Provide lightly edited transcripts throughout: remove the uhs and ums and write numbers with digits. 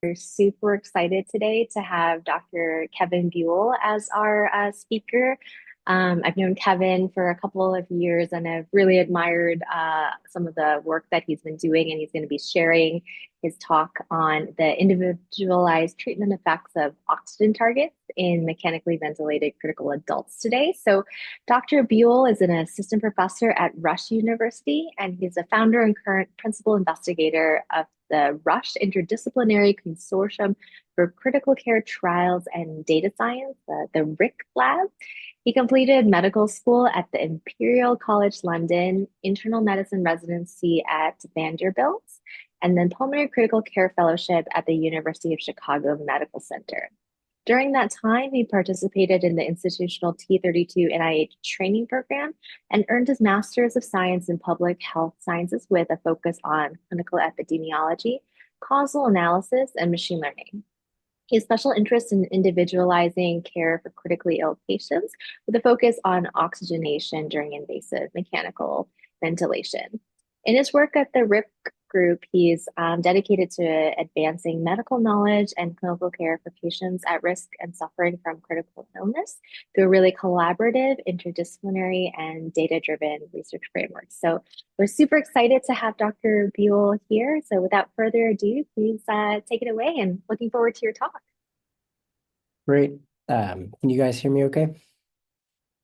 We're super excited today to have Dr. Kevin Buell as our speaker. I've known Kevin for a couple of years and I've really admired some of the work that he's been doing, and he's going to be sharing his talk on the individualized treatment effects of oxygen targets in mechanically ventilated critical adults today. So, Dr. Buell is an assistant professor at Rush University, and he's a founder and current principal investigator of the Rush Interdisciplinary Consortium for Critical Care Trials and Data Science, the RICC lab. He completed medical school at the Imperial College London, internal medicine residency at Vanderbilt, and then pulmonary critical care fellowship at the University of Chicago Medical Center. During that time, he participated in the institutional T32 NIH training program and earned his Master's of Science in Public Health Sciences with a focus on clinical epidemiology, causal analysis, and machine learning. He has special interest in individualizing care for critically ill patients with a focus on oxygenation during invasive mechanical ventilation. In his work at the RICC group, he's dedicated to advancing medical knowledge and clinical care for patients at risk and suffering from critical illness through a really collaborative, interdisciplinary, and data-driven research framework. So we're super excited to have Dr. Buell here. So without further ado, please take it away, and looking forward to your talk. Great. Can you guys hear me okay?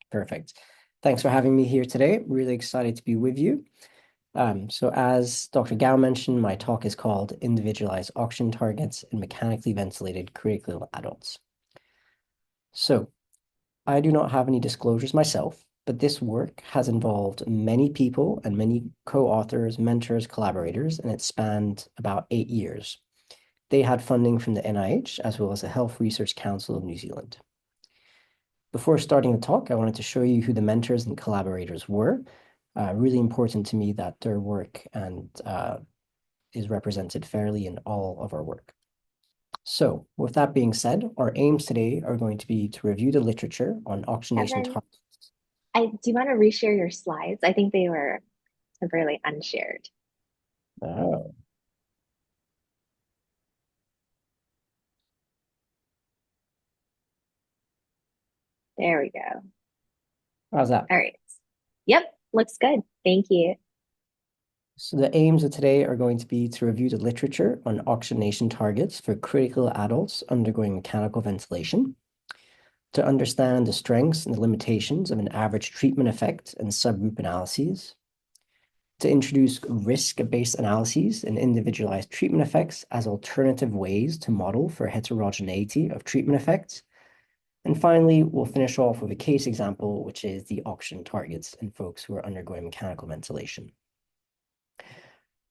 Perfect. Thanks for having me here today. Really excited to be with you. So as Dr. Gao mentioned, my talk is called Individualized Oxygen Targets in Mechanically Ventilated Critical Adults. So I do not have any disclosures myself, but this work has involved many people and many co-authors, mentors, collaborators, and it spanned about 8 years. They had funding from the NIH as well as the Health Research Council of New Zealand. Before starting the talk, I wanted to show you who the mentors and collaborators were. Really important to me that their work and is represented fairly in all of our work. So with that being said, our aims today are going to be to review the literature on oxygenation Kevin, targets. do you want to reshare your slides? I think they were temporarily unshared. Oh, There we go. how's that? All right. Yep, looks good. Thank you. So the aims of today are going to be to review the literature on oxygenation targets for critical adults undergoing mechanical ventilation, to understand the strengths and the limitations of an average treatment effect and subgroup analyses, to introduce risk-based analyses and individualized treatment effects as alternative ways to model for heterogeneity of treatment effects. And finally, we'll finish off with a case example, which is the oxygen targets in folks who are undergoing mechanical ventilation.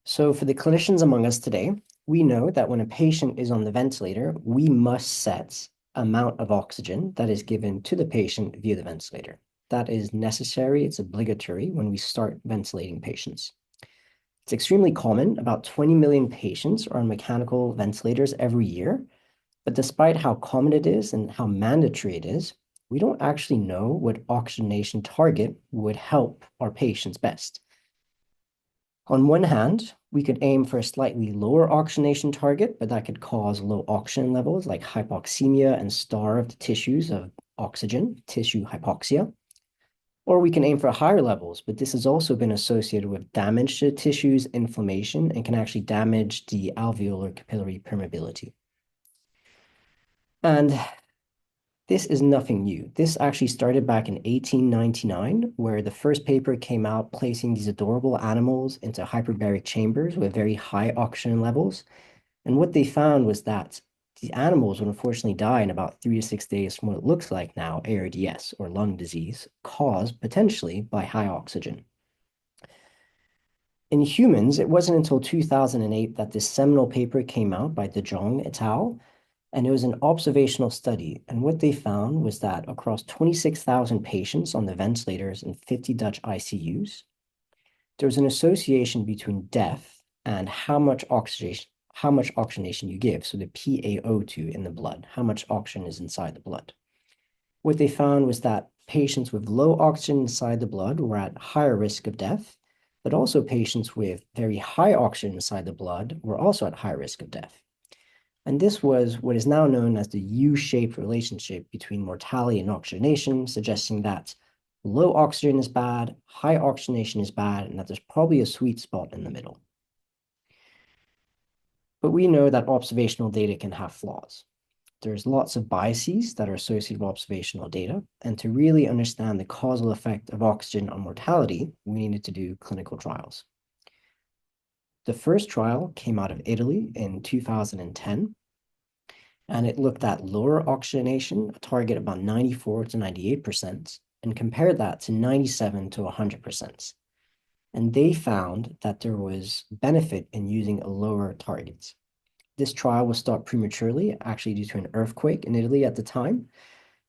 So for the clinicians among us today, we know that when a patient is on the ventilator, we must set amount of oxygen that is given to the patient via the ventilator. That is necessary, it's obligatory when we start ventilating patients. It's extremely common, about 20 million patients are on mechanical ventilators every year, but despite how common it is and how mandatory it is, we don't actually know what oxygenation target would help our patients best. On one hand, we could aim for a slightly lower oxygenation target, but that could cause low oxygen levels like hypoxemia and starve the tissues of oxygen, tissue hypoxia. Or we can aim for higher levels, but this has also been associated with damage to tissues, inflammation, and can actually damage the alveolar capillary permeability. And this is nothing new. This actually started back in 1899, where the first paper came out placing these adorable animals into hyperbaric chambers with very high oxygen levels. And what they found was that the animals would unfortunately die in about 3 to 6 days from what it looks like now, ARDS, or lung disease, caused potentially by high oxygen. In humans, it wasn't until 2008 that this seminal paper came out by De Jong et al., and it was an observational study. And what they found was that across 26,000 patients on the ventilators in 50 Dutch ICUs, there was an association between death and how much oxygenation you give, so the PaO2 in the blood, how much oxygen is inside the blood. What they found was that patients with low oxygen inside the blood were at higher risk of death, but also patients with very high oxygen inside the blood were also at high risk of death. And this was what is now known as the U-shaped relationship between mortality and oxygenation, suggesting that low oxygen is bad, high oxygenation is bad, and that there's probably a sweet spot in the middle. But we know that observational data can have flaws. There's lots of biases that are associated with observational data, and to really understand the causal effect of oxygen on mortality, we needed to do clinical trials. The first trial came out of Italy in 2010, and it looked at lower oxygenation, a target about 94 to 98%, and compared that to 97 to 100%. And they found that there was benefit in using a lower target. This trial was stopped prematurely, actually due to an earthquake in Italy at the time.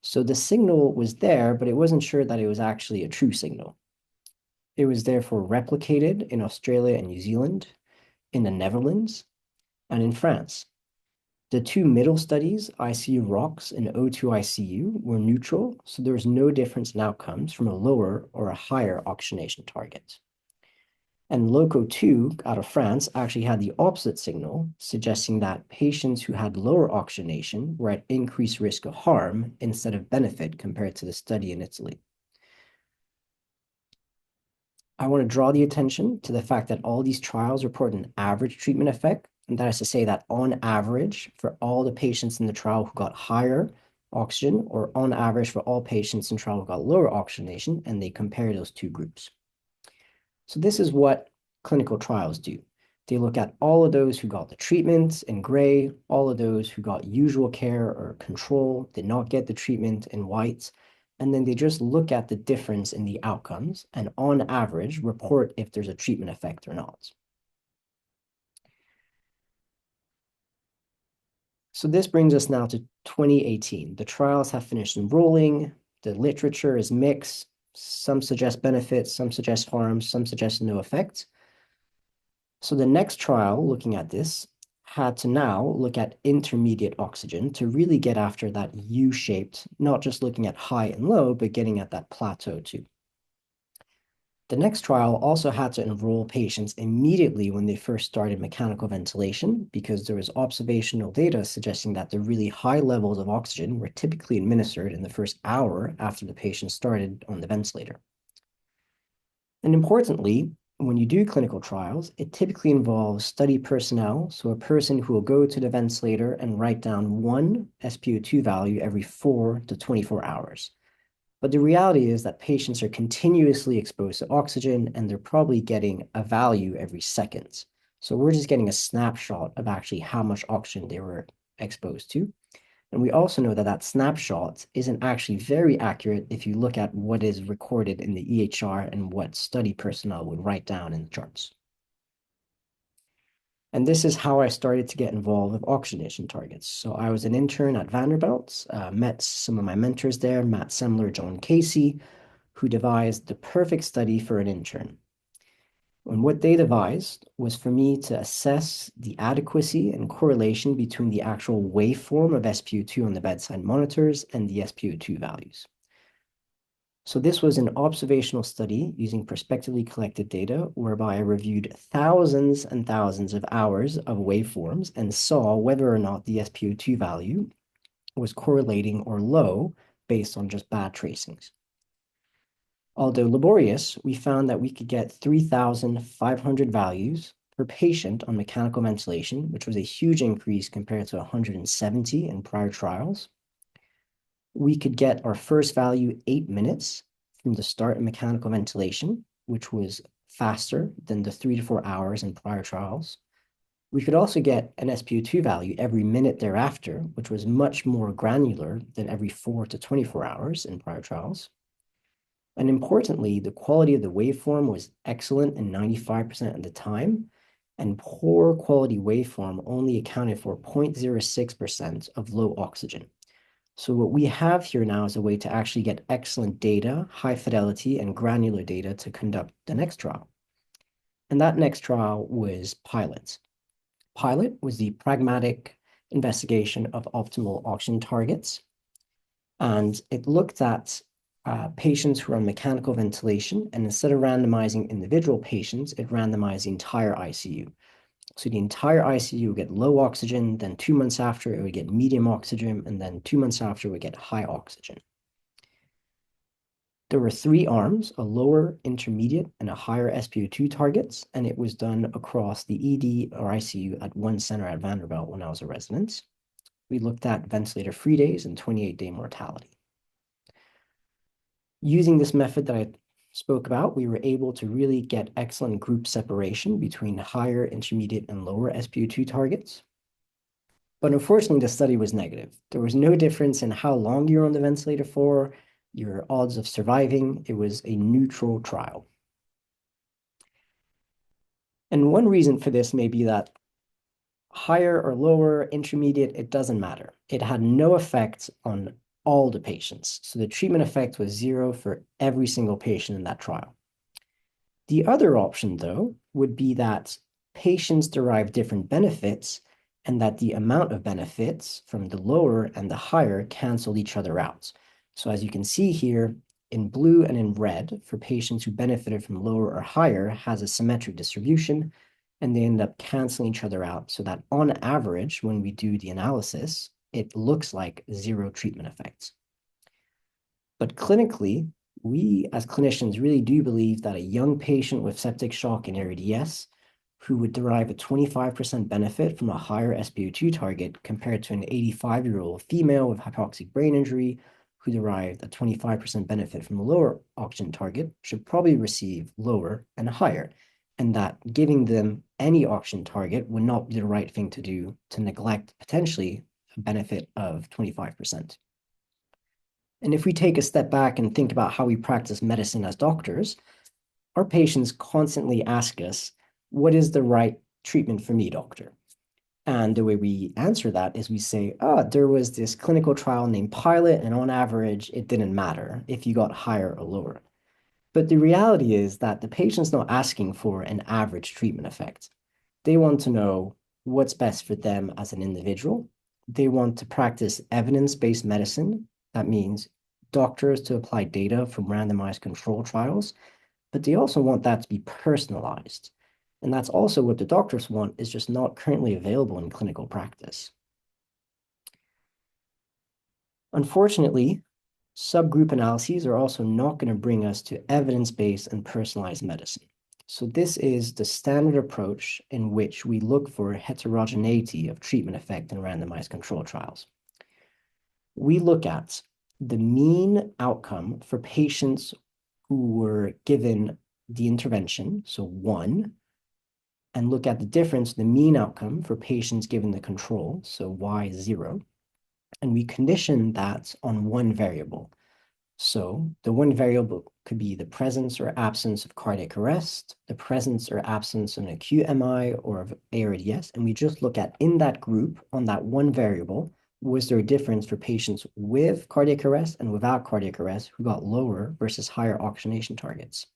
So the signal was there, but it wasn't sure that it was actually a true signal. It was therefore replicated in Australia and New Zealand, in the Netherlands, and in France. The two middle studies, ICU ROCKS and O2 ICU, were neutral, so there was no difference in outcomes from a lower or a higher oxygenation target. And LOCO2 out of France actually had the opposite signal, suggesting that patients who had lower oxygenation were at increased risk of harm instead of benefit compared to the study in Italy. I want to draw the attention to the fact that all these trials report an average treatment effect, and that is to say that on average, for all the patients in the trial who got higher oxygen, or on average for all patients in trial who got lower oxygenation, and they compare those two groups. So this is what clinical trials do. They look at all of those who got the treatment in gray, all of those who got usual care or control, did not get the treatment in white, and then they just look at the difference in the outcomes and on average report if there's a treatment effect or not. So this brings us now to 2018. The trials have finished enrolling. The literature is mixed. Some suggest benefits, some suggest harms, some suggest no effect. So the next trial looking at this had to now look at intermediate oxygen to really get after that U-shaped, not just looking at high and low, but getting at that plateau too. The next trial also had to enroll patients immediately when they first started mechanical ventilation because there was observational data suggesting that the really high levels of oxygen were typically administered in the first hour after the patient started on the ventilator. And importantly, when you do clinical trials, it typically involves study personnel, so a person who will go to the ventilator and write down one SpO2 value every 4 to 24 hours. But the reality is that patients are continuously exposed to oxygen and they're probably getting a value every second. So we're just getting a snapshot of actually how much oxygen they were exposed to. And we also know that that snapshot isn't actually very accurate if you look at what is recorded in the EHR and what study personnel would write down in the charts. And this is how I started to get involved with oxygenation targets. So I was an intern at Vanderbilt, met some of my mentors there, Matt Semler, John Casey, who devised the perfect study for an intern. And what they devised was for me to assess the adequacy and correlation between the actual waveform of SpO2 on the bedside monitors and the SpO2 values. So this was an observational study using prospectively collected data, whereby I reviewed thousands and thousands of hours of waveforms and saw whether or not the SpO2 value was correlating or low based on just bad tracings. Although laborious, we found that we could get 3,500 values per patient on mechanical ventilation, which was a huge increase compared to 170 in prior trials. We could get our first value 8 minutes from the start of mechanical ventilation, which was faster than the 3 to 4 hours in prior trials. We could also get an SpO2 value every minute thereafter, which was much more granular than every 4 to 24 hours in prior trials. And importantly, the quality of the waveform was excellent in 95% of the time, and poor quality waveform only accounted for 0.06% of low oxygen. So what we have here now is a way to actually get excellent data, high fidelity, and granular data to conduct the next trial. And that next trial was PILOT. PILOT was the pragmatic investigation of optimal oxygen targets. And it looked at patients who are on mechanical ventilation, and instead of randomizing individual patients, it randomized the entire ICU. So the entire ICU would get low oxygen, then 2 months after it would get medium oxygen, and then 2 months after it would get high oxygen. There were 3 arms, a lower, intermediate, and a higher SpO2 targets, and it was done across the ED or ICU at one center at Vanderbilt when I was a resident. We looked at ventilator-free days and 28-day mortality. Using this method that I spoke about, we were able to really get excellent group separation between higher, intermediate, and lower SpO2 targets. But unfortunately, the study was negative. There was no difference in how long you're on the ventilator for, your odds of surviving. It was a neutral trial. And one reason for this may be that higher or lower, intermediate, it doesn't matter. It had no effect on all the patients. So the treatment effect was 0 for every single patient in that trial. The other option, though, would be that patients derive different benefits and that the amount of benefits from the lower and the higher cancel each other out. So as you can see here, in blue and in red, for patients who benefited from lower or higher, has a symmetric distribution, and they end up canceling each other out so that on average, when we do the analysis, it looks like 0 treatment effects. But clinically, we as clinicians really do believe that a young patient with septic shock and ARDS who would derive a 25% benefit from a higher SpO2 target compared to an 85-year-old female with hypoxic brain injury who derived a 25% benefit from a lower oxygen target should probably receive lower and higher, and that giving them any oxygen target would not be the right thing to do to neglect potentially a benefit of 25%. And if we take a step back and think about how we practice medicine as doctors, our patients constantly ask us, what is the right treatment for me, doctor? And the way we answer that is we say, there was this clinical trial named Pilot, and on average, it didn't matter if you got higher or lower. But the reality is that the patient's not asking for an average treatment effect. They want to know what's best for them as an individual. They want to practice evidence-based medicine. That means doctors to apply data from randomized control trials, but they also want that to be personalized. And that's also what the doctors want, is just not currently available in clinical practice. Unfortunately, subgroup analyses are also not going to bring us to evidence-based and personalized medicine. So this is the standard approach in which we look for heterogeneity of treatment effect in randomized control trials. We look at the mean outcome for patients who were given the intervention, so 1, and look at the difference, the mean outcome for patients given the control, so Y0, and we condition that on one variable. So the one variable could be the presence or absence of cardiac arrest, the presence or absence of an acute MI or of ARDS, and we just look at in that group, on that one variable, was there a difference for patients with cardiac arrest and without cardiac arrest who got lower versus higher oxygenation targets.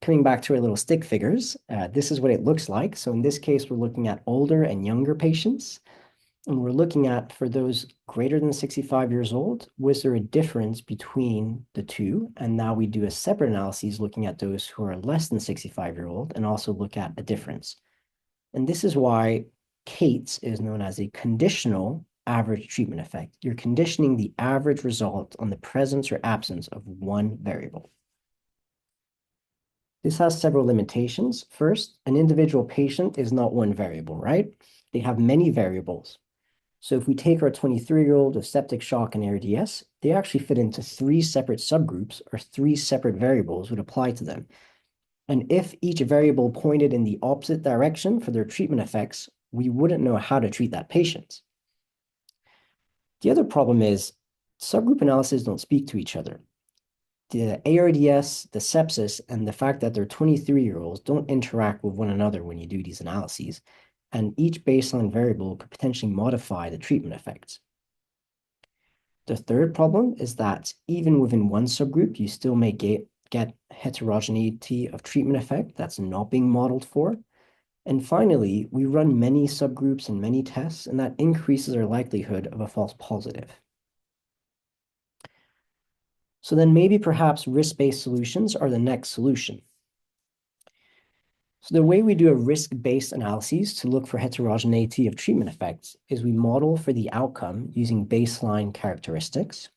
Coming back to our little stick figures, this is what it looks like. So in this case, we're looking at older and younger patients. And we're looking at, for those greater than 65 years old, was there a difference between the two? And now we do a separate analysis looking at those who are less than 65-year-old and also look at a difference. And this is why CATES is known as a conditional average treatment effect. You're conditioning the average result on the presence or absence of one variable. This has several limitations. First, an individual patient is not one variable, right? They have many variables. So if we take our 23-year-old with septic shock and ARDS, they actually fit into 3 separate subgroups, or 3 separate variables would apply to them. And if each variable pointed in the opposite direction for their treatment effects, we wouldn't know how to treat that patient. The other problem is subgroup analyses don't speak to each other. The ARDS, the sepsis, and the fact that they're 23-year-olds don't interact with one another when you do these analyses, and each baseline variable could potentially modify the treatment effects. The third problem is that even within one subgroup, you still may get heterogeneity of treatment effect that's not being modeled for. And finally, we run many subgroups and many tests, and that increases our likelihood of a false positive. So then maybe perhaps risk-based solutions are the next solution. So the way we do a risk-based analysis to look for heterogeneity of treatment effects is we model for the outcome using baseline characteristics.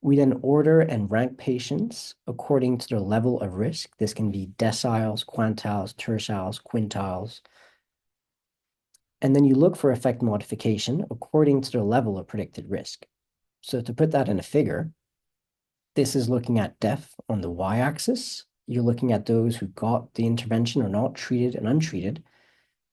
We then order and rank patients according to their level of risk. This can be deciles, quantiles, tertiles, quintiles. And then you look for effect modification according to their level of predicted risk. So to put that in a figure, this is looking at death on the y-axis. You're looking at those who got the intervention or not, treated and untreated.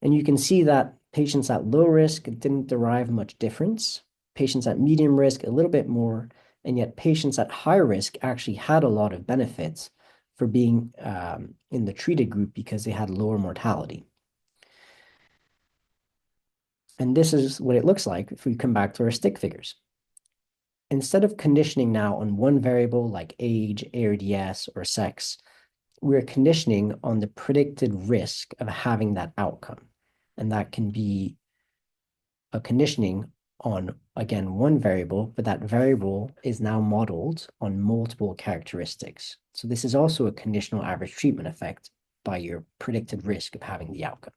And you can see that patients at low risk didn't derive much difference. Patients at medium risk, a little bit more. And yet patients at high risk actually had a lot of benefits for being in the treated group because they had lower mortality. And this is what it looks like if we come back to our stick figures. Instead of conditioning now on one variable like age, ARDS, or sex, we're conditioning on the predicted risk of having that outcome. And that can be a conditioning on, again, one variable, but that variable is now modeled on multiple characteristics. So this is also a conditional average treatment effect by your predicted risk of having the outcome.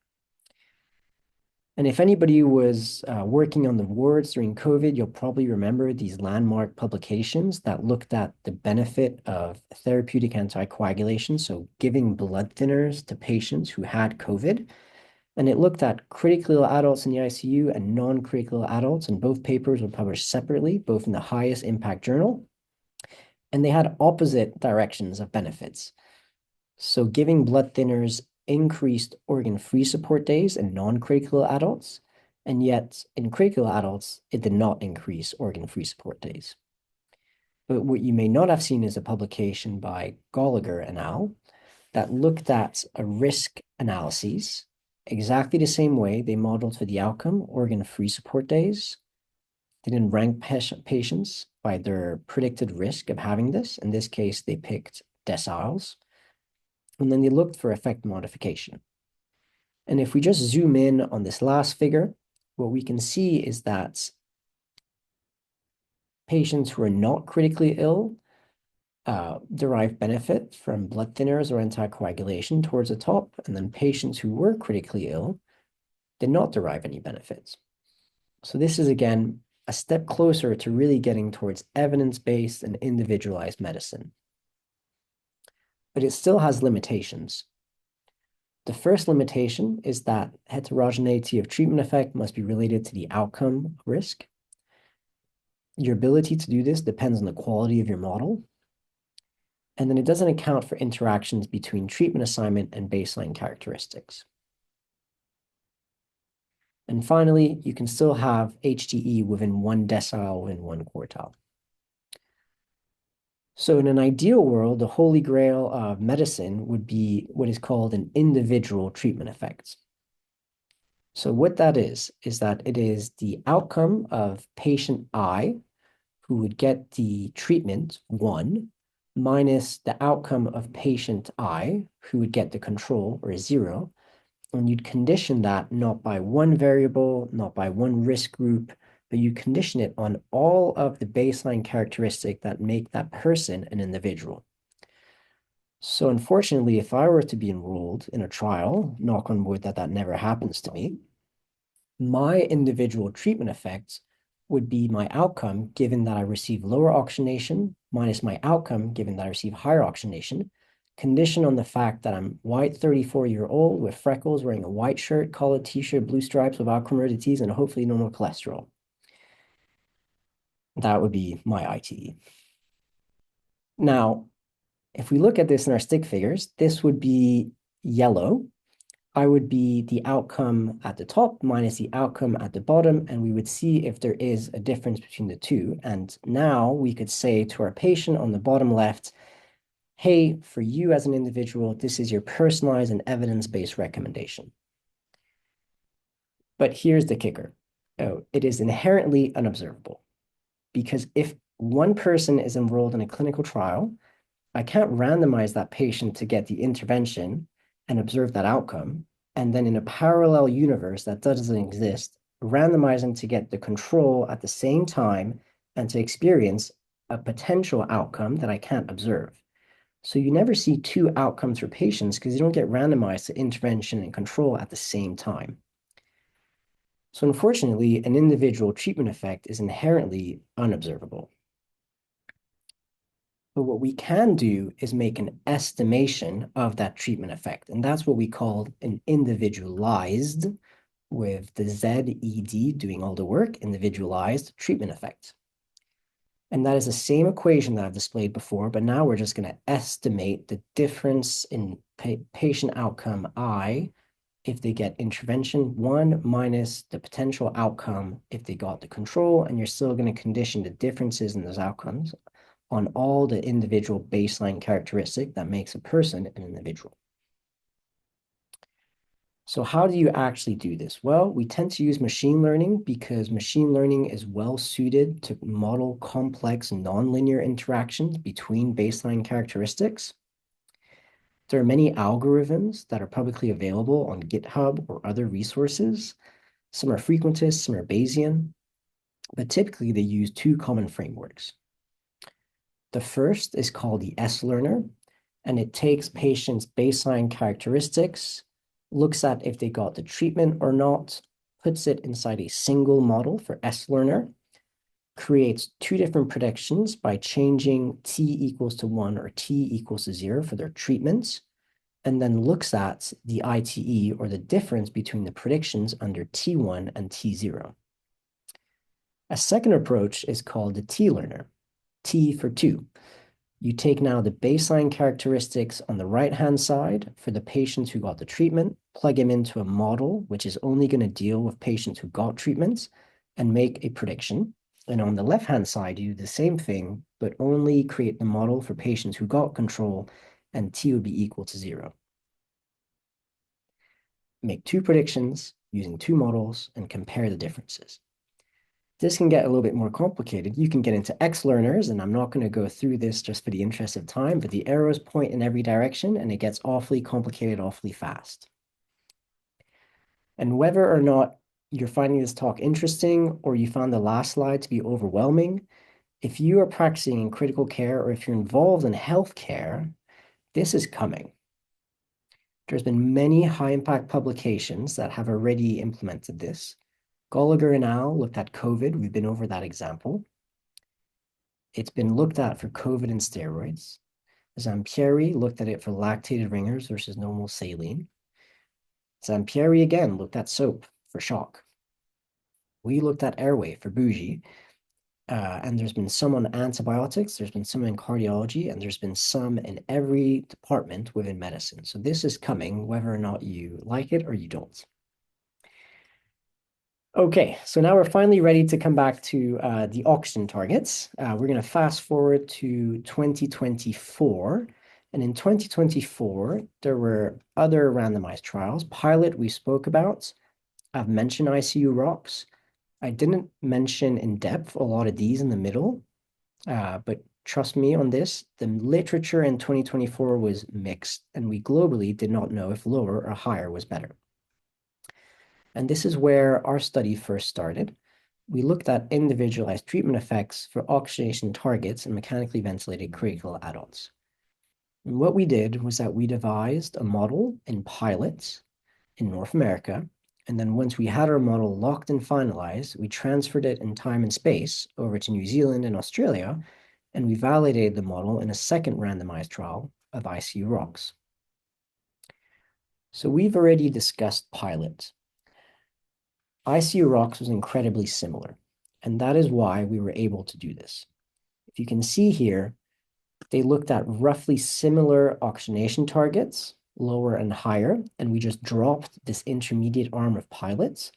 And if anybody was working on the wards during COVID, you'll probably remember these landmark publications that looked at the benefit of therapeutic anticoagulation, so giving blood thinners to patients who had COVID. And it looked at critically ill adults in the ICU and non-critically ill adults, and both papers were published separately, both in the highest impact journal. And they had opposite directions of benefits. So giving blood thinners increased organ-free support days in non-critical adults, and yet in critical adults, it did not increase organ-free support days. But what you may not have seen is a publication by Gallagher et al. That looked at a risk analysis exactly the same way. They modeled for the outcome, organ-free support days. They didn't rank patients by their predicted risk of having this. In this case, they picked deciles. And then they looked for effect modification. And if we just zoom in on this last figure, what we can see is that patients who are not critically ill derive benefit from blood thinners or anticoagulation towards the top, and then patients who were critically ill did not derive any benefits. So this is, again, a step closer to really getting towards evidence-based and individualized medicine. But it still has limitations. The first limitation is that heterogeneity of treatment effect must be related to the outcome risk. Your ability to do this depends on the quality of your model. And then it doesn't account for interactions between treatment assignment and baseline characteristics. And finally, you can still have HDE within one decile, within one quartile. So in an ideal world, the holy grail of medicine would be what is called an individual treatment effect. So what that is that it is the outcome of patient I who would get the treatment 1 minus the outcome of patient I who would get the control or 0. And you'd condition that not by one variable, not by one risk group, but you condition it on all of the baseline characteristics that make that person an individual. So unfortunately, if I were to be enrolled in a trial, knock on wood that never happens to me, my individual treatment effects would be my outcome given that I receive lower oxygenation minus my outcome given that I receive higher oxygenation, conditioned on the fact that I'm white, 34-year-old with freckles, wearing a white shirt, collared t-shirt, blue stripes without comorbidities, and hopefully normal cholesterol. That would be my ITE. Now, if we look at this in our stick figures, this would be yellow. I would be the outcome at the top minus the outcome at the bottom, and we would see if there is a difference between the two. And now we could say to our patient on the bottom left, hey, for you as an individual, this is your personalized and evidence-based recommendation. But here's the kicker. Oh, it is inherently unobservable. Because if one person is enrolled in a clinical trial, I can't randomize that patient to get the intervention and observe that outcome. And then in a parallel universe that doesn't exist, randomize them to get the control at the same time and to experience a potential outcome that I can't observe. So you never see two outcomes for patients because you don't get randomized to intervention and control at the same time. So unfortunately, an individual treatment effect is inherently unobservable. But what we can do is make an estimation of that treatment effect. And that's what we call an individualized, with the ZED doing all the work, individualized treatment effect. And that is the same equation that I've displayed before, but now we're just going to estimate the difference in patient outcome I if they get intervention 1 minus the potential outcome if they got the control, and you're still going to condition the differences in those outcomes on all the individual baseline characteristic that makes a person an individual. So how do you actually do this? Well, we tend to use machine learning because machine learning is well suited to model complex nonlinear interactions between baseline characteristics. There are many algorithms that are publicly available on GitHub or other resources. Some are frequentist, some are Bayesian, but typically they use two common frameworks. The first is called the S-learner, and it takes patients' baseline characteristics, looks at if they got the treatment or not, puts it inside a single model for S-learner, creates two different predictions by changing t equals to 1 or t equals to 0 for their treatments, and then looks at the ITE, or the difference between the predictions under T1 and T0. A second approach is called the T-learner, T for 2. You take now the baseline characteristics on the right-hand side for the patients who got the treatment, plug them into a model, which is only going to deal with patients who got treatments, and make a prediction. And on the left-hand side, you do the same thing, but only create the model for patients who got control, and T would be equal to 0. Make two predictions using two models and compare the differences. This can get a little bit more complicated. You can get into X-learners, and I'm not going to go through this just for the interest of time, but the arrows point in every direction, and it gets awfully complicated awfully fast. And whether or not you're finding this talk interesting or you found the last slide to be overwhelming, if you are practicing in critical care or if you're involved in healthcare, this is coming. There's been many high-impact publications that have already implemented this. Gallagher and al. Looked at COVID. We've been over that example. It's been looked at for COVID and steroids. Zampieri looked at it for lactated ringers versus normal saline. Zampieri again looked at soap for shock. We looked at airway for bougie. And there's been some on antibiotics, there's been some in cardiology, and there's been some in every department within medicine. So this is coming, whether or not you like it or you don't. Okay, so now we're finally ready to come back to the oxygen targets. We're going to fast forward to 2024. And in 2024, there were other randomized trials. Pilot, we spoke about. I've mentioned ICU rocks. I didn't mention in depth a lot of these in the middle, but trust me on this, the literature in 2024 was mixed, and we globally did not know if lower or higher was better. And this is where our study first started. We looked at individualized treatment effects for oxygenation targets in mechanically ventilated critical adults. And what we did was that we devised a model in pilots in North America. And then once we had our model locked and finalized, we transferred it in time and space over to New Zealand and Australia, and we validated the model in a second randomized trial of ICU rocks. So we've already discussed pilots. ICU rocks was incredibly similar, and that is why we were able to do this. If you can see here, they looked at roughly similar oxygenation targets, lower and higher, and we just dropped this intermediate arm of pilots,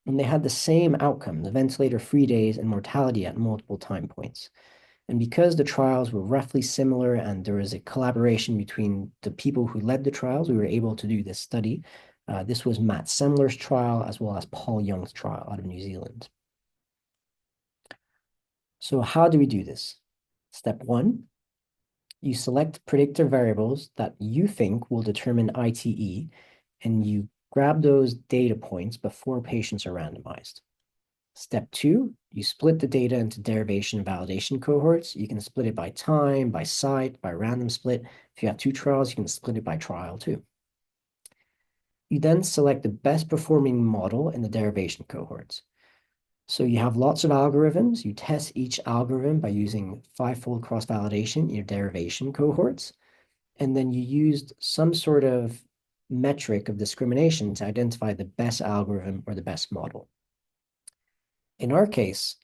and they had the same outcome, the ventilator-free days and mortality at multiple time points. And because the trials were roughly similar and there was a collaboration between the people who led the trials, we were able to do this study. This was Matt Semler's trial as well as Paul Young's trial out of New Zealand. So how do we do this? Step 1, you select predictor variables that you think will determine ITE, and you grab those data points before patients are randomized. Step 2, you split the data into derivation and validation cohorts. You can split it by time, by site, by random split. If you have 2 trials, you can split it by trial too. You then select the best performing model in the derivation cohorts. So you have lots of algorithms. You test each algorithm by using 5-fold cross-validation in your derivation cohorts. And then you used some sort of metric of discrimination to identify the best algorithm or the best model. In our case,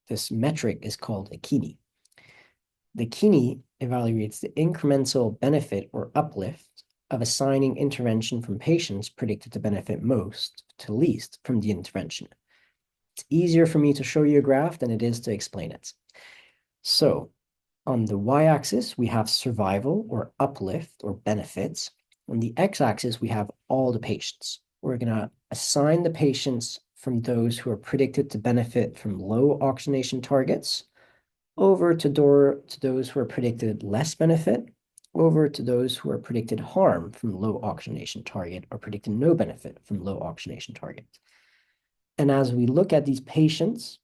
this metric is called a Kini. The Kini evaluates the incremental benefit or uplift of assigning intervention from patients predicted to benefit most to least from the intervention. It's easier for me to show you a graph than it is to explain it. So on the y-axis, we have survival or uplift or benefits. On the x-axis, we have all the patients. We're going to assign the patients from those who are predicted to benefit from low oxygenation targets over to those who are predicted less benefit, over to those who are predicted harm from low oxygenation target or predicted no benefit from low oxygenation target. And as we look at these patients,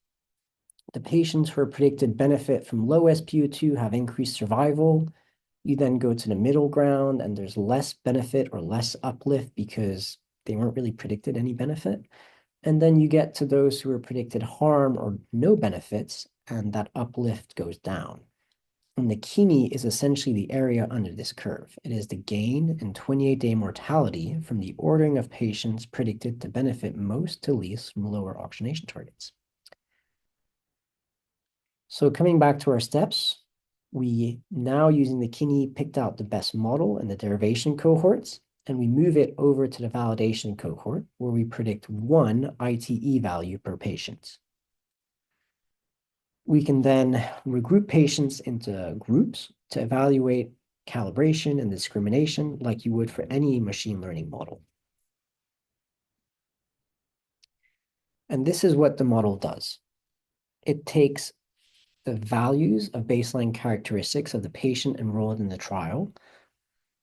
the patients who are predicted benefit from low SpO2 have increased survival. You then go to the middle ground and there's less benefit or less uplift because they weren't really predicted any benefit. And then you get to those who are predicted harm or no benefits, and that uplift goes down. And the Kini is essentially the area under this curve. It is the gain in 28-day mortality from the ordering of patients predicted to benefit most to least from lower oxygenation targets. So coming back to our steps, we now using the Kini picked out the best model in the derivation cohorts, and we move it over to the validation cohort where we predict 1 ITE value per patient. We can then regroup patients into groups to evaluate calibration and discrimination like you would for any machine learning model. And this is what the model does. It takes the values of baseline characteristics of the patient enrolled in the trial,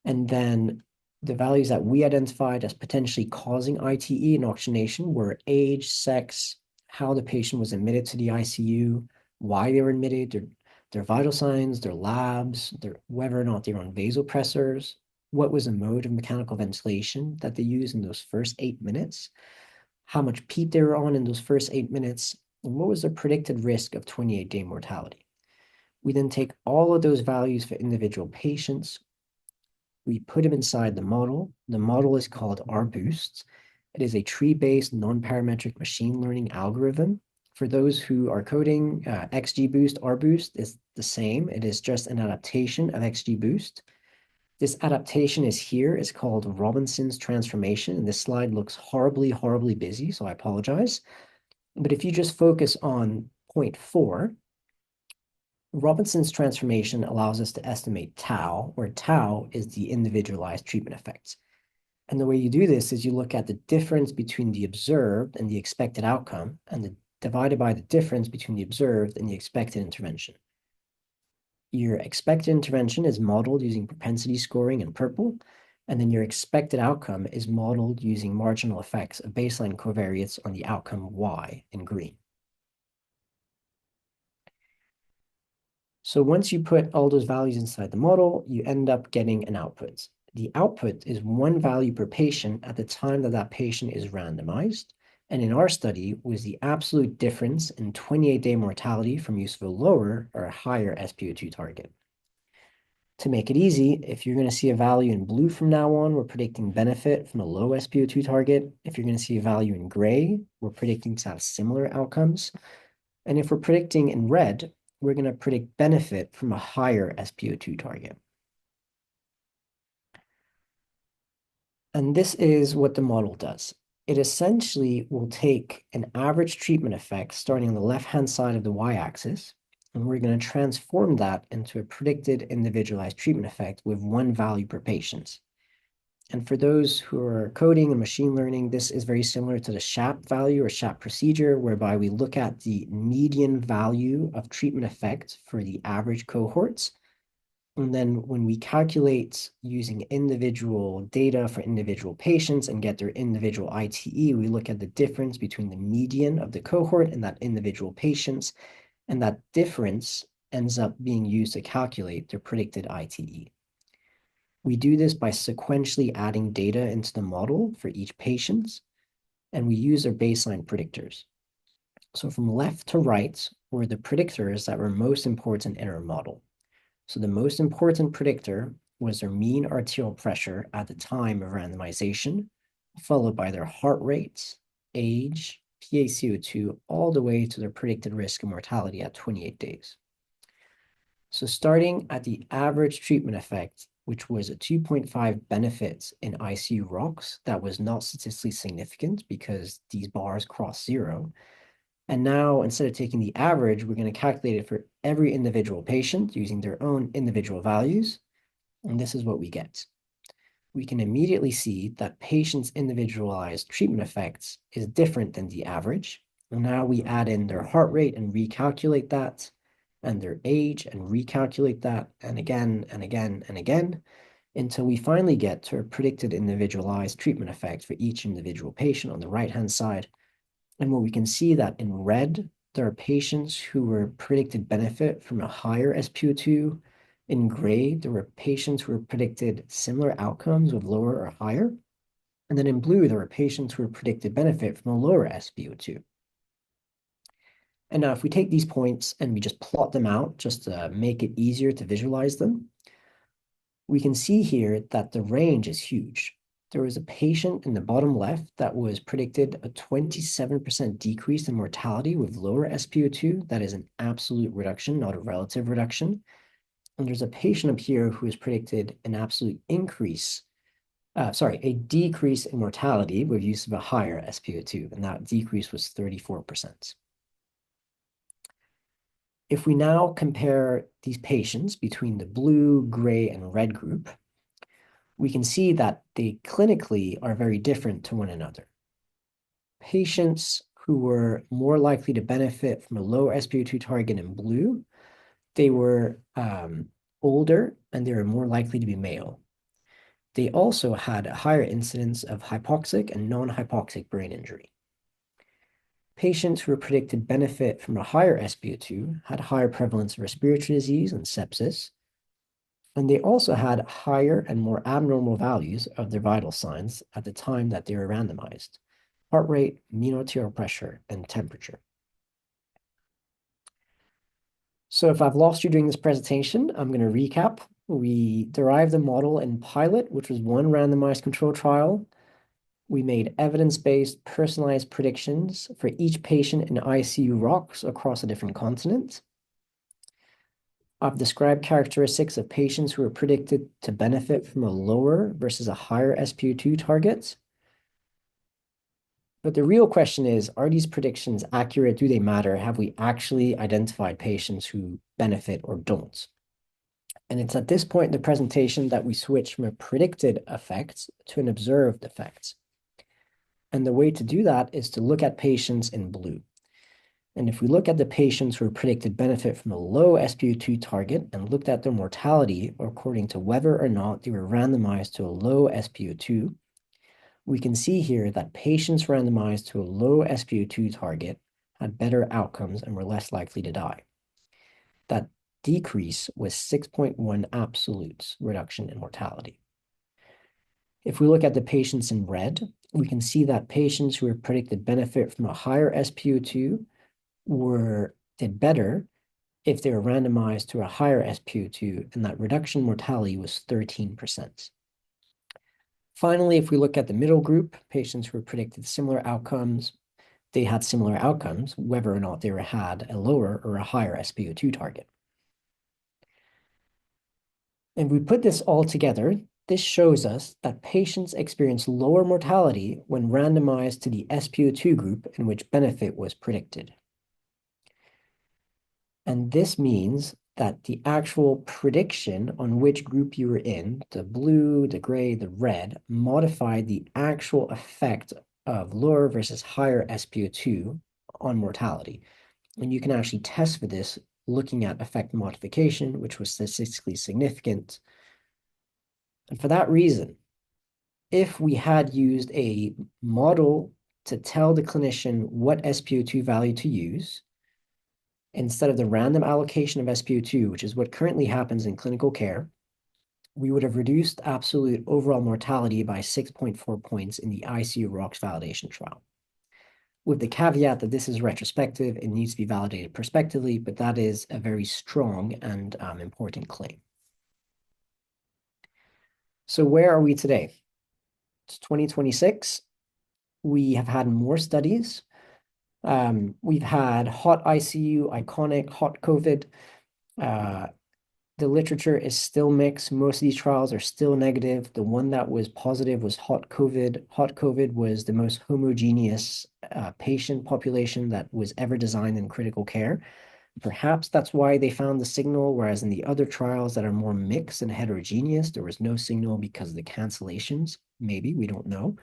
and then the values that we identified as potentially causing ITE and oxygenation were age, sex, how the patient was admitted to the ICU, why they were admitted, their vital signs, their labs, whether or not they were on vasopressors, what was the mode of mechanical ventilation that they used in those first 8 minutes, how much PEEP they were on in those first 8 minutes, and what was their predicted risk of 28-day mortality. We then take all of those values for individual patients, we put them inside the model. The model is called RBoost. It is a tree-based non-parametric machine learning algorithm. For those who are coding, XGBoost, RBoost is the same. It is just an adaptation of XGBoost. This adaptation is here. It's called Robinson's transformation. And this slide looks horribly, horribly busy, so I apologize. But if you just focus on point 4, Robinson's transformation allows us to estimate tau, where tau is the individualized treatment effects. And the way you do this is you look at the difference between the observed and the expected outcome, and divided by the difference between the observed and the expected intervention. Your expected intervention is modeled using propensity scoring in purple, and then your expected outcome is modeled using marginal effects of baseline covariates on the outcome Y in green. So once you put all those values inside the model, you end up getting an output. The output is 1 value per patient at the time that that patient is randomized. And in our study was the absolute difference in 28-day mortality from use of a lower or a higher SpO2 target. To make it easy, if you're going to see a value in blue from now on, we're predicting benefit from a low SpO2 target. If you're going to see a value in gray, we're predicting to have similar outcomes. And if we're predicting in red, we're going to predict benefit from a higher SpO2 target. And this is what the model does. It essentially will take an average treatment effect starting on the left-hand side of the y-axis, and we're going to transform that into a predicted individualized treatment effect with 1 value per patient. And for those who are coding and machine learning, this is very similar to the SHAP value or SHAP procedure, whereby we look at the median value of treatment effect for the average cohorts. And then when we calculate using individual data for individual patients and get their individual ITE, we look at the difference between the median of the cohort and that individual patients, and that difference ends up being used to calculate their predicted ITE. We do this by sequentially adding data into the model for each patient, and we use their baseline predictors. So from left to right were the predictors that were most important in our model. So the most important predictor was their mean arterial pressure at the time of randomization, followed by their heart rate, age, PaCO2, all the way to their predicted risk of mortality at 28 days. So starting at the average treatment effect, which was a 2.5 benefit in ICU rocks, that was not statistically significant because these bars cross zero. And now, instead of taking the average, we're going to calculate it for every individual patient using their own individual values. And this is what we get. We can immediately see that patients' individualized treatment effects is different than the average. And now we add in their heart rate and recalculate that, and their age and recalculate that, and again, and again, and again, until we finally get to a predicted individualized treatment effect for each individual patient on the right-hand side. And what we can see that in red, there are patients who were predicted benefit from a higher SpO2. In gray, there were patients who were predicted similar outcomes with lower or higher. And then in blue, there were patients who were predicted benefit from a lower SpO2. And now if we take these points and we just plot them out just to make it easier to visualize them, we can see here that the range is huge. There was a patient in the bottom left that was predicted a 27% decrease in mortality with lower SpO2. That is an absolute reduction, not a relative reduction. And there's a patient up here who is predicted an absolute increase, a decrease in mortality with use of a higher SpO2, and that decrease was 34%. If we now compare these patients between the blue, gray, and red group, we can see that they clinically are very different to one another. Patients who were more likely to benefit from a low SpO2 target in blue, they were older and they were more likely to be male. They also had a higher incidence of hypoxic and non-hypoxic brain injury. Patients who were predicted benefit from a higher SpO2 had higher prevalence of respiratory disease and sepsis, and they also had higher and more abnormal values of their vital signs at the time that they were randomized: heart rate, mean arterial pressure, and temperature. So if I've lost you during this presentation, I'm going to recap. We derived a model in PILOT, which was one randomized control trial. We made evidence-based personalized predictions for each patient in ICU rocks across a different continent. I've described characteristics of patients who are predicted to benefit from a lower versus a higher SpO2 target. But the real question is, are these predictions accurate? Do they matter? Have we actually identified patients who benefit or don't? And it's at this point in the presentation that we switch from a predicted effect to an observed effect. And the way to do that is to look at patients in blue. And if we look at the patients who are predicted benefit from a low SpO2 target and looked at their mortality according to whether or not they were randomized to a low SpO2, we can see here that patients randomized to a low SpO2 target had better outcomes and were less likely to die. That decrease was 6.1 absolute reduction in mortality. If we look at the patients in red, we can see that patients who were predicted benefit from a higher SpO2 did better if they were randomized to a higher SpO2, and that reduction in mortality was 13%. Finally, if we look at the middle group, patients who were predicted similar outcomes, they had similar outcomes, whether or not they had a lower or a higher SpO2 target. And we put this all together. This shows us that patients experience lower mortality when randomized to the SpO2 group in which benefit was predicted. And this means that the actual prediction on which group you were in, the blue, the gray, the red, modified the actual effect of lower versus higher SpO2 on mortality. And you can actually test for this looking at effect modification, which was statistically significant. And for that reason, if we had used a model to tell the clinician what SpO2 value to use, instead of the random allocation of SpO2, which is what currently happens in clinical care, we would have reduced absolute overall mortality by 6.4 points in the ICU ROX validation trial. With the caveat that this is retrospective, it needs to be validated prospectively, but that is a very strong and important claim. So where are we today? It's 2026. We have had more studies. We've had hot ICU, iconic, hot COVID. The literature is still mixed. Most of these trials are still negative. The one that was positive was hot COVID. Hot COVID was the most homogeneous patient population that was ever designed in critical care. Perhaps that's why they found the signal, whereas in the other trials that are more mixed and heterogeneous, there was no signal because of the cancellations. Maybe, we don't know.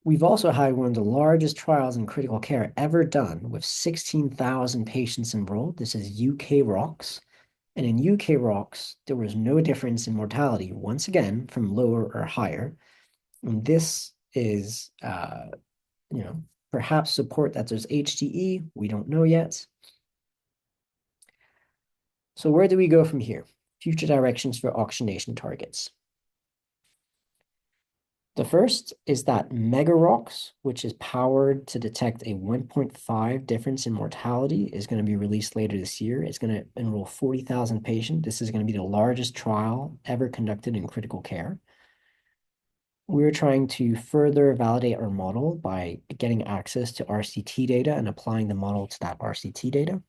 We've also had one of the largest trials in critical care ever done with 16,000 patients enrolled. This is UK ROX. And in UK ROX, there was no difference in mortality, once again, from lower or higher. And this is, perhaps support that there's HTE. We don't know yet. So where do we go from here? Future directions for oxygenation targets. The first is that MegaROX, which is powered to detect a 1.5 difference in mortality, is going to be released later this year. It's going to enroll 40,000 patients. This is going to be the largest trial ever conducted in critical care. We're trying to further validate our model by getting access to RCT data and applying the model to that RCT data.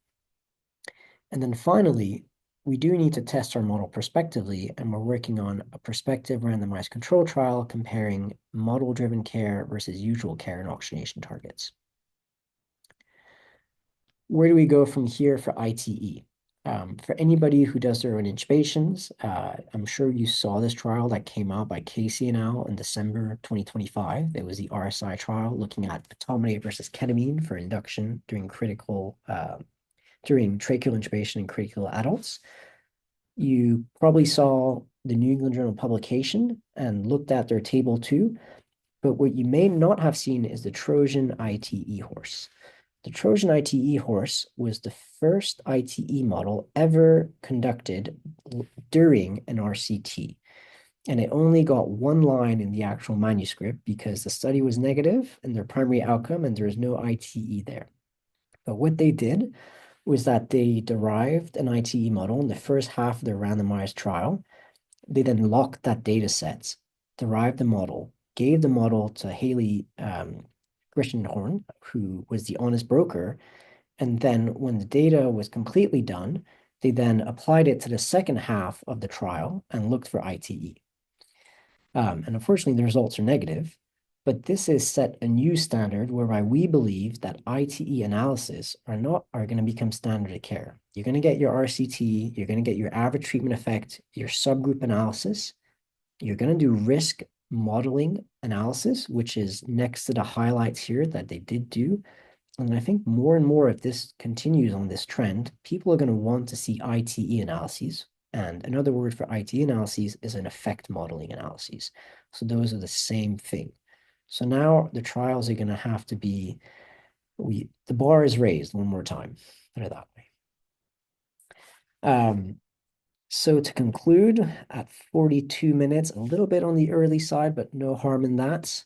And then finally, we do need to test our model prospectively, and we're working on a prospective randomized control trial comparing model-driven care versus usual care and oxygenation targets. Where do we go from here for ITE? For anybody who does their own intubations, I'm sure you saw this trial that came out by Casey and Al in December 2025. It was the RSI trial looking at pulmonary versus ketamine for induction during tracheal intubation in critical adults. You probably saw the New England Journal publication and looked at their table 2, but what you may not have seen is the Trojan ITE horse. The Trojan ITE horse was the first ITE model ever conducted during an RCT. And it only got one line in the actual manuscript because the study was negative in their primary outcome and there was no ITE there. But what they did was that they derived an ITE model in the first half of their randomized trial. They then locked that data set, derived the model, gave the model to Haley Grishenhorn, who was the honest broker. And then when the data was completely done, they then applied it to the second half of the trial and looked for ITE. And unfortunately, the results are negative. But this has set a new standard whereby we believe that ITE analysis are going to become standard of care. You're going to get your RCT, you're going to get your average treatment effect, your subgroup analysis. You're going to do risk modeling analysis, which is next to the highlights here that they did do. And I think more and more, if this continues on this trend, people are going to want to see ITE analyses. And another word for ITE analyses is an effect modeling analyses. So those are the same thing. So now the trials are going to have to be, the bar is raised one more time, put it that way. So to conclude, at 42 minutes, a little bit on the early side, but no harm in that.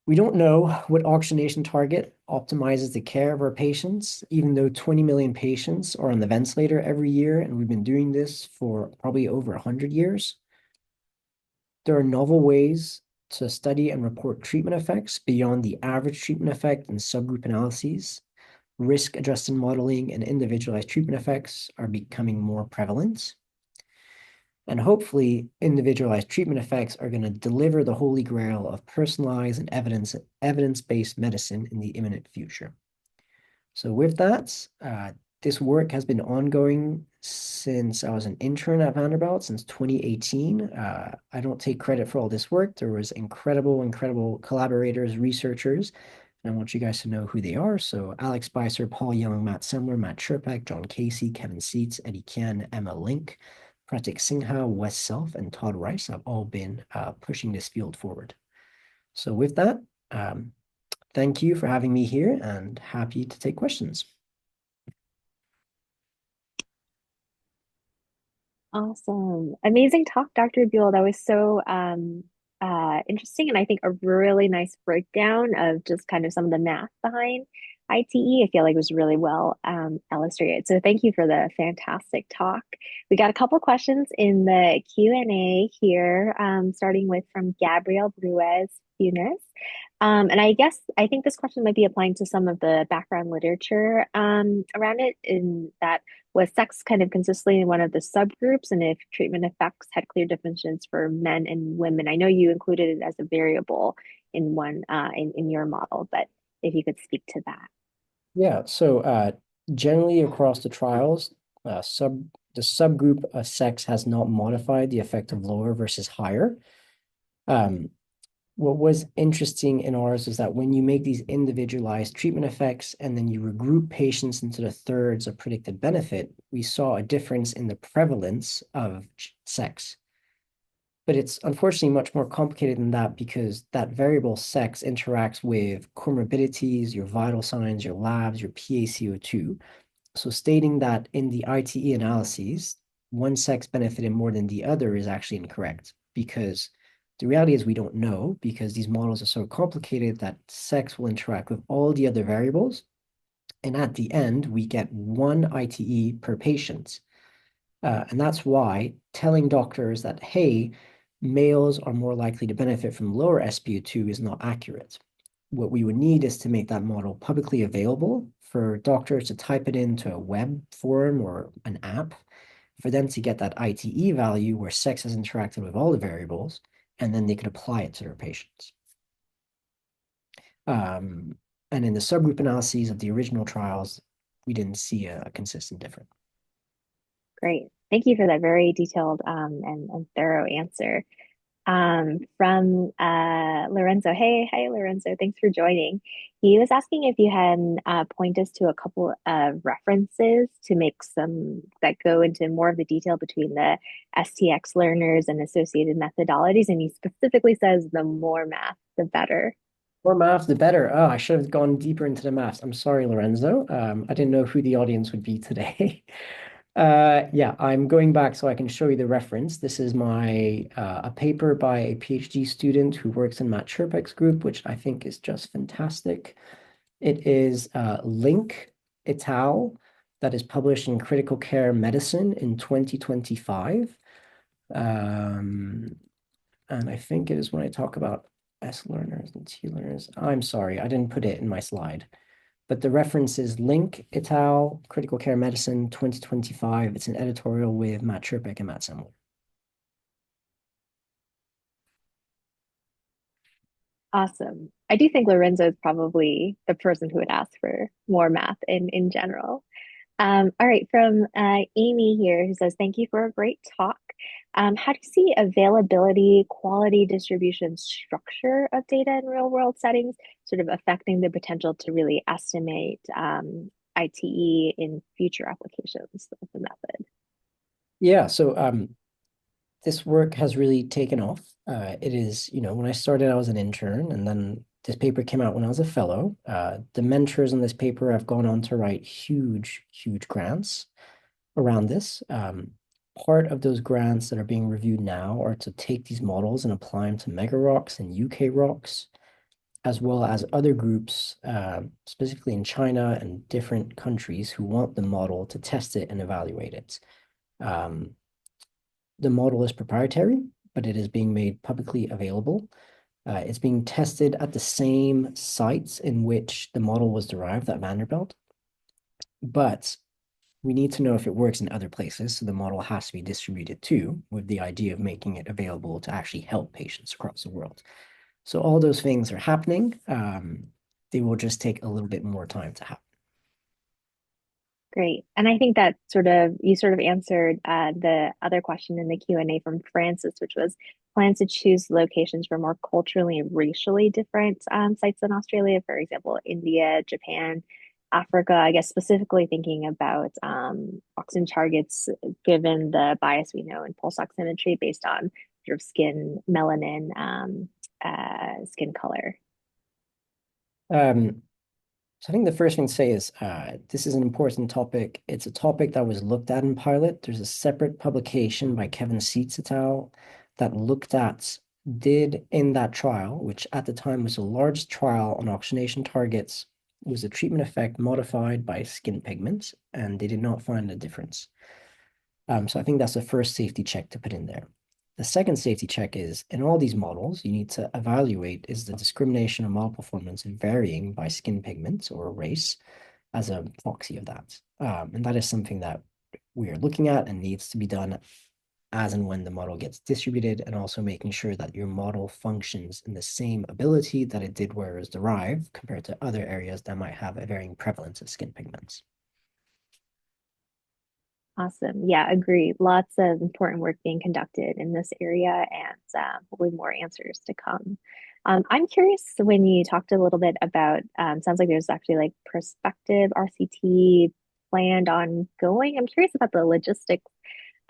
We don't know what oxygenation target optimizes the care of our patients, even though 20 million patients are on the ventilator every year, and we've been doing this for probably over 100 years. There are novel ways to study and report treatment effects beyond the average treatment effect and subgroup analyses. Risk-adjusted modeling and individualized treatment effects are becoming more prevalent. And hopefully, individualized treatment effects are going to deliver the holy grail of personalized and evidence-based medicine in the imminent future. So with that, this work has been ongoing since I was an intern at Vanderbilt, since 2018. I don't take credit for all this work. There was incredible collaborators, researchers, And I want you guys to know who they are. So Alex Spicer, Paul Young, Matt Semler, Matt Sherpak, John Casey, Kevin Seitz, Eddie Kian, Emma Link, Pratik Singha, Wes Self, and Todd Rice have all been pushing this field forward. So with that, um, thank you for having me here and happy to take questions. Awesome. Amazing talk, Dr. Buell. That was so interesting, and I think a really nice breakdown of just kind of some of the math behind ITE. I feel like it was really well illustrated. So thank you for the fantastic talk. We got a couple questions in the Q&A here, starting with from Gabrielle Ruiz Funes. And I think this question might be applying to some of the background literature around it, in that was sex kind of consistently in one of the subgroups, and if treatment effects had clear definitions for men and women. I know you included it as a variable in one in your model, but if you could speak to that. Yeah, so generally across the trials, the subgroup sex has not modified the effect of lower versus higher. Um, what was interesting in ours is that when you make these individualized treatment effects and then you regroup patients into the thirds of predicted benefit, we saw a difference in the prevalence of sex. But it's unfortunately much more complicated than that because that variable sex interacts with comorbidities, your vital signs, your labs, your PaCO2. So stating that in the ITE analyses, one sex benefited more than the other is actually incorrect because the reality is we don't know because these models are so complicated that sex will interact with all the other variables. And at the end, we get one ITE per patient. And that's why telling doctors that, hey, males are more likely to benefit from lower SpO2 is not accurate. What we would need is to make that model publicly available for doctors to type it into a web forum or an app, for them to get that ITE value where sex has interacted with all the variables, and then they could apply it to their patients. And in the subgroup analyses of the original trials, we didn't see a consistent difference. Great. Thank you for that very detailed and thorough answer. From Lorenzo. Hey, Lorenzo. Thanks for joining. He was asking if you had point us to a couple of references to make some that go into more of the detail between the STX learners and associated methodologies. And he specifically says the more math, the better. More math, the better. Oh, I should have gone deeper into the maths. I'm sorry, Lorenzo. I didn't know who the audience would be today. Yeah, I'm going back so I can show you the reference. This is my a paper by a PhD student who works in Matt Sherpak's group, which I think is just fantastic. It is Link et al. That is published in Critical Care Medicine in 2025. And I think it is when I talk about S learners and T learners. I'm sorry, I didn't put it in my slide. But the reference is Link et al., Critical Care Medicine 2025. It's an editorial with Matt Sherpak and Matt Semler. Awesome. I do think Lorenzo is probably the person who would ask for more math in general. All right, from Amy here, who says, thank you for a great talk. How do you see availability, quality distribution, structure of data in real world settings sort of affecting the potential to really estimate ITE in future applications of the method? Yeah, so this work has really taken off. It is, when I started, I was an intern, and then this paper came out when I was a fellow. The mentors on this paper have gone on to write huge, huge grants around this. Part of those grants that are being reviewed now are to take these models and apply them to mega rocks and UK rocks, as well as other groups, specifically in China and different countries who want the model to test it and evaluate it. The model is proprietary, but it is being made publicly available. It's being tested at the same sites in which the model was derived at Vanderbilt, but we need to know if it works in other places, so the model has to be distributed too, with the idea of making it available to actually help patients across the world. So all those things are happening. They will just take a little bit more time to happen. Great. And I think that you sort of answered the other question in the Q&A from Francis, which was plans to choose locations for more culturally and racially different sites in Australia, for example, India, Japan, Africa, I guess specifically thinking about oxygen targets, given the bias we know in pulse oximetry based on sort of skin melanin, skin color. Um, So I think the first thing to say is this is an important topic. It's a topic that was looked at in pilot. There's a separate publication by Kevin Seitz et al. That looked at, did in that trial, which at the time was the largest trial on oxygenation targets, was the treatment effect modified by skin pigments, and they did not find a difference. So I think that's the first safety check to put in there. The second safety check is in all these models, you need to evaluate is the discrimination of model performance varying by skin pigment or race as a proxy of that. And that is something that we are looking at and needs to be done as and when the model gets distributed, and also making sure that your model functions in the same ability that it did where it was derived compared to other areas that might have a varying prevalence of skin pigments. Awesome. Yeah, agree. Lots of important work being conducted in this area and hopefully more answers to come. I'm curious when you talked a little bit about, sounds like there's actually like prospective RCT planned ongoing. I'm curious about the logistics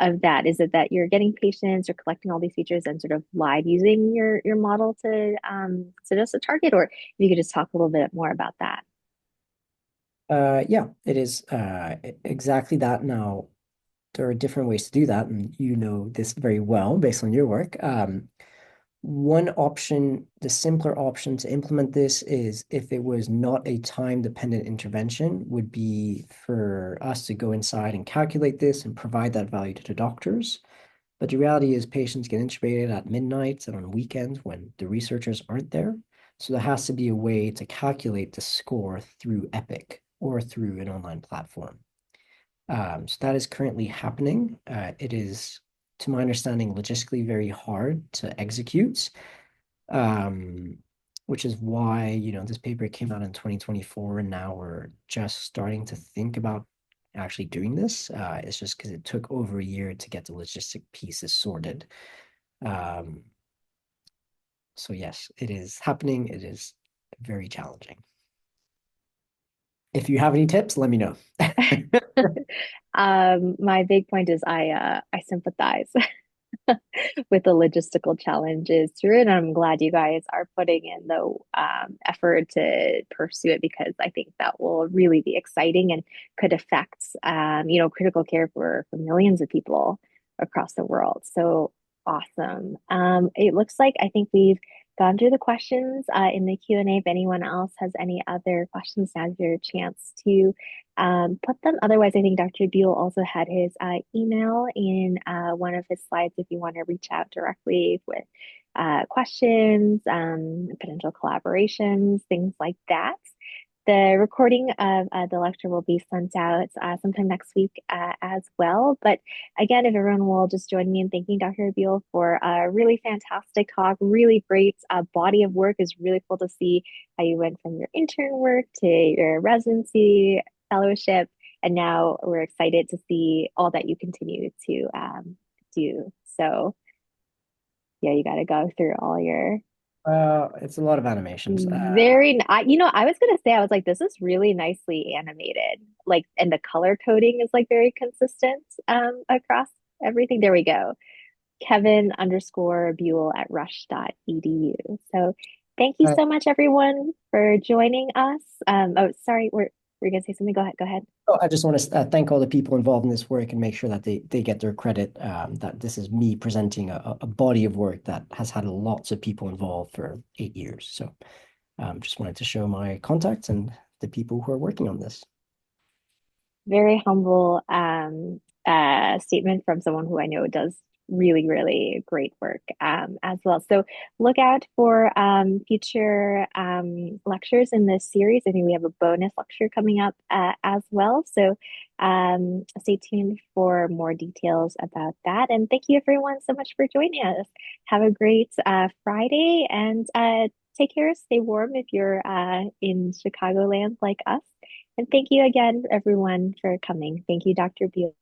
of that. Is it that you're getting patients or collecting all these features and sort of live using your model to suggest a target, or if you could just talk a little bit more about that? Yeah, it is exactly that. Now, there are different ways to do that, and you know this very well based on your work. One option, the simpler option to implement this is if it was not a time-dependent intervention, would be for us to go inside and calculate this and provide that value to the doctors. But the reality is patients get intubated at midnight and on weekends when the researchers aren't there. So there has to be a way to calculate the score through Epic or through an online platform. So that is currently happening. It is, to my understanding, logistically very hard to execute, um, which is why, this paper came out in 2024, and now we're just starting to think about actually doing this. It's just because it took over a year to get the logistic pieces sorted. Um, so yes, it is happening. It is very challenging. If you have any tips, let me know. My big point is I sympathize with the logistical challenges through it. And I'm glad you guys are putting in the effort to pursue it because I think that will really be exciting and could affect, critical care for millions of people across the world. So awesome. It looks like I think we've gone through the questions in the Q&A. If anyone else has any other questions, now's your chance to put them. Otherwise, I think Dr. Buell also had his email in one of his slides if you want to reach out directly with questions, potential collaborations, things like that. The recording of the lecture will be sent out sometime next week as well. But again, if everyone will just join me in thanking Dr. Buell for a really fantastic talk, really great body of work. Is really cool to see how you went from your intern work to your residency, fellowship, and now we're excited to see all that you continue to do. So yeah, you got to go through all your It's a lot of animations. I was gonna say, I was like, this is really nicely animated. Like, and the color coding is like very consistent across everything. There we go. Kevin underscore Buell at rush.edu. So thank you Uh, so much, everyone, for joining us. Oh, sorry, we're gonna say something. Go ahead, go ahead. I just want to thank all the people involved in this work and make sure that they get their credit. That this is me presenting a body of work that has had lots of people involved for 8 years. So just wanted to show my contacts and the people who are working on this. Very humble statement from someone who I know does really, really great work as well. So look out for future lectures in this series. I think we have a bonus lecture coming up as well. So stay tuned for more details about that. And thank you everyone so much for joining us. Have a great Friday and take care, stay warm if you're in Chicagoland like us. And thank you again, everyone, for coming. Thank you, Dr. Buell.